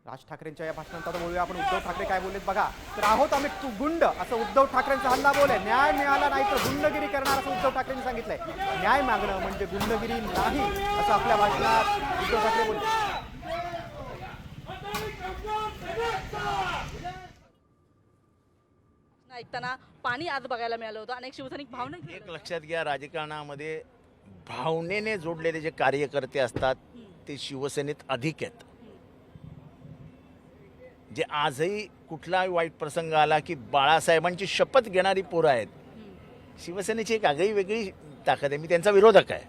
राज ठाकरेंच्या या भाषणानंतर बोलूया आपण उद्धव ठाकरे काय बोललेत बघा. तर आहोत आम्ही गुंड असं उद्धव ठाकरेंचा हल्ला बोल आहे. न्याय मिळाला नाही तर गुंडगिरी करणार असं उद्धव ठाकरेंनी सांगितलंय. न्याय मागणं म्हणजे गुंडगिरी नाही असं आपल्या भाषणात उद्धव ठाकरे बोलले. ऐकताना पाणी आज बघायला मिळालं होतं. अनेक शिवसैनिक भावनिक एक लक्षात घ्या, राजकारणामध्ये भावनेने जोडलेले जे कार्यकर्ते असतात ते शिवसेनेत अधिक आहेत. जे आजही कुठलाही वाईट प्रसंग आला की बाळासाहेबांची शपथ घेणारी पोरं आहेत. शिवसेनेची एक आगळी वेगळी ताकद आहे. मी त्यांचा विरोधक आहे.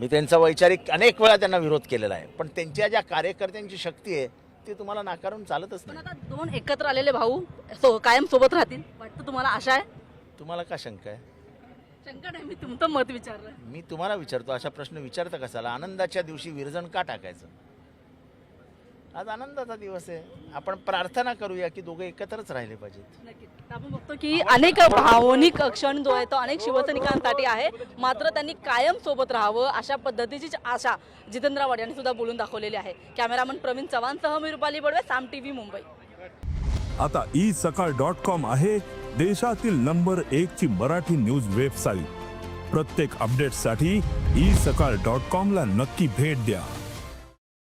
मी त्यांचा वैचारिक अनेक वेळा त्यांना विरोध केलेला आहे, पण त्यांच्या ज्या कार्यकर्त्यांची शक्ती आहे ती तुम्हाला नाकारून चालतच पण नाही. आता दोन एकत्र आलेले भाऊ कायम सोबत राहतील वाटतं तुम्हाला? आशा आहे? तुम्हाला का शंका आहे? शंका नाही, मी तुमचं मत विचारलं. मी तुम्हाला विचारतो, अशा प्रश्न विचारता कशाला? आनंदाच्या दिवशी विरजन का टाकायचं? आज आनंदाचा दिवस आहे. आपण प्रार्थना करूया की दोघे एकत्रच राहिले पाहिजेत. नक्कीच. आपण बघतो की अनेक भावनिक क्षण जो आहे तो अनेक शिवसैनिकांसाठी आहे. मात्र त्यांनी कायम सोबत राहावं अशा पद्धतीची आशा जितेंद्र आव्हाड यांनी सुद्धा बोलून दाखवलेली आहे. कॅमेरामन प्रवीण चव्हाणसह मी रुपाली बडवे, साम टीव्ही, मुंबई. आता isakal.com आहे देशातील नंबर 1 ची मराठी न्यूज वेबसाईट. प्रत्येक अपडेटसाठी isakal.com ला नक्की भेट द्या.